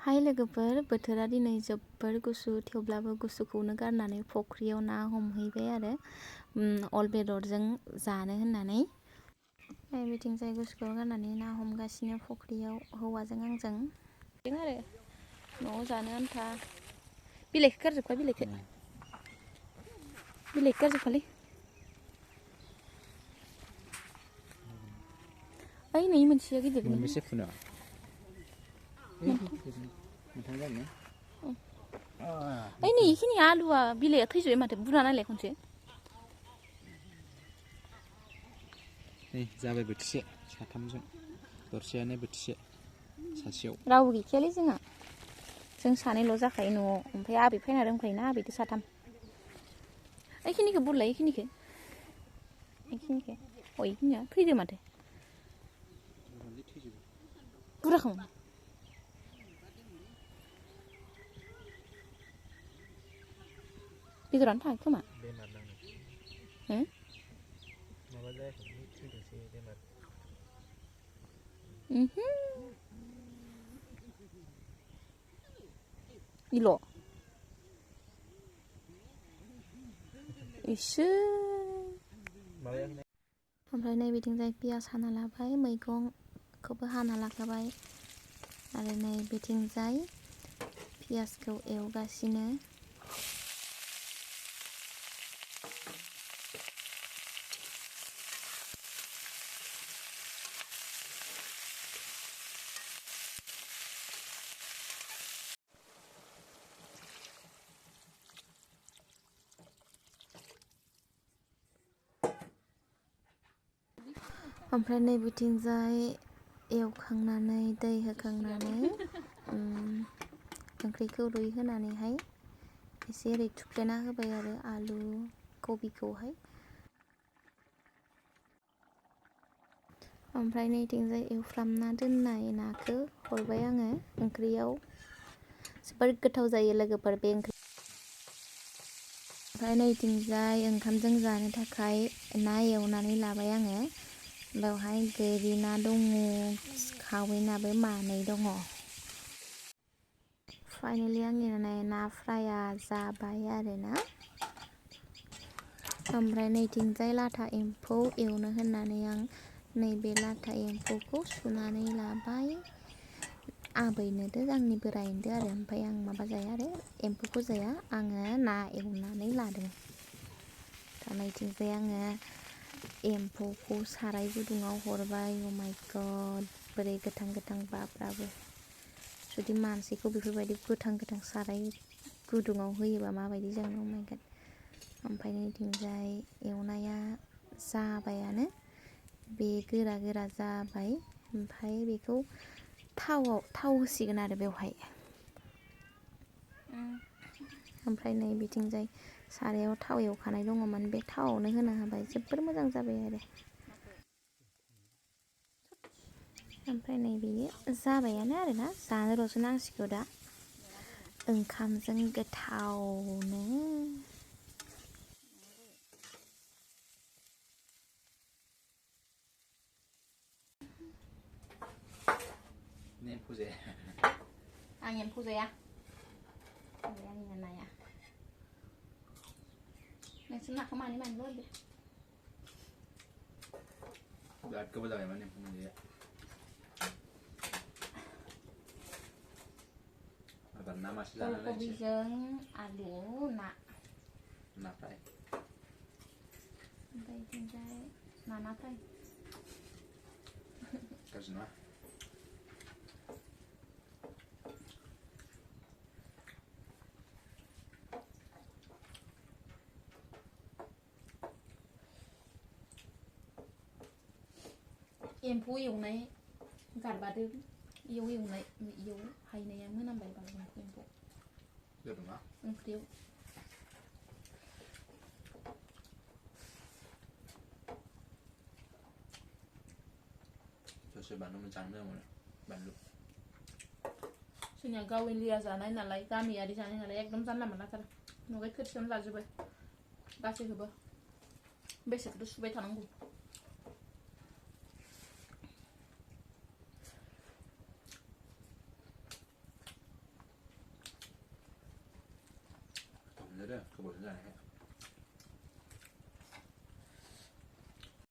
हाय लोगोफोर, बोथोरा दिनै जोबोर गुसु, थेवब्लाबो गुसुखौनो गारनानै फख्रियाव ना हमहैबाय आरो अल बेदरजों जानो होननानै। बिथिंजाय गुसुखौ गारनानै ना हमगासिनो फख्रियाव हौवाजों आंजों आरो न'आव जानो आन्था। बिलाइखौ गारजोबखा, बिलाइखौ गारजोबखालै। ओइ नै मोनसेया गिदिर मोनबेसे फुनो ओइ नै इखिनि आलुआ बिलाइआ थैजोब्बाय माथो, बुरना नायलाय खनसे। नै जाबाय बोथिसे, साथामजों दरसेयानो बोथिसे सासेयाव। रावबो गैखायालै जोंहा, जों सानैल' जाखायो न'आव। ओमफ्राय आबै फैना दंखायोना, आबैदो साथाम। ओइखिनिखौ बुरलाय, इखिनिखौ इखिनिया थैदो माथो। बुरजाखौ बेदरानो थाङाखै खोमा। इल' इसो। ओमफ्राय नै बिथिंजाय पियास हाना लाबाय, मैगंखौबो हाना लाखाबाय आरो नै बिथिंजाय पियासखौ एवगासिनो। ओमफ्राय नै बिथिंजाय एवखांनानै दै होखांनानै ओंख्रिखौ रुइहोनानैहाय एसे ओरै थुफ्लेना होबाय आरो आलु कबिखौहाय। ओमफ्राय नैथिंजाय एवफ्रामना दोननाय नाखौ हरबाय आङो ओंख्रियाव। जोबोर गोथाव जायो लोगोफोर बे ओंख्रि। ओमफ्राय नैथिंजाय ओंखामजों जानो थाखाय ना एवनानै लाबाय आङो। बेवहाय गोरि ना दङ, खावै नाबो मानै दङ। फाइनालि आंनि ना फ्राया जाबाय आरोना। ओमफ्राय नैथिंजाय लाथा एम्फौ एवनो होननानै आं नैबे लाथा एम्फौखौ सुनानै लाबाय। आबैनोदो आंनि बोराइनोदो आरो, ओमफ्राय आं माबा जाया आरो एम्फौखौ जाया, आङो ना एवनानै लादों। दा नैथिंजाय आङो एम्फौखौ साराय गुदुङाव हरबाय। अ माइ गड, बोरै गोथां गोथां बाब्राबो। जुदि मानसिखौ बेफोरबायदि गोथां साराय गुदुङाव होयोबा माबायदि जागोन। अ माइ गड। ओमफ्राय नैथिंजाय एवनाया जाबायानो, बे गोरा गोरा जाबाय। ओमफ्राय बेखौ थाव होसिगोन आरो बेवहाय। ओमफ्राय नै बिथिंजाय सारायाव थाव एवखानाय दङमोन, बे थावआवनो होना होबाय। जोबोर मोजां जाबाय आरो। ओमफ्राय नै बेयो जाबायानो आरोना, जानोल'सो नांसिगौ दा ओंखामजों गोथावनो। एम्फौ जाया? आं एम्फौ जाया, आंनि नाया। नोंसोर नाखौ मानि लुबैदों? बिराद गोबाव जाबायमोन एम्फौ मोनजाया। एबार ना मासे जाना नायनोसै। कबिजों आलु ना फ्राय। ओमफ्राय बिथिंजाय ना फ्राय। गाज्रि नङा। एम्फौ एवनाय गारबादो, इयाव एवनाय, इयाव हायनाया मोनामबाय बाल एम्फौ ओंख्रियाव। सोर बानलु जानो मोजां मोनो, बानलु। जोंनिया गावलिया जानाय नालाय, गामियारि जानाय नालाय एकदम जानला मोनलाथार। न'आव खेबसेयावनो जाजोबो गासैखौबो। बेसेथो सुबाय थानांगौ। मोनजादों गोबावजों जानायखाय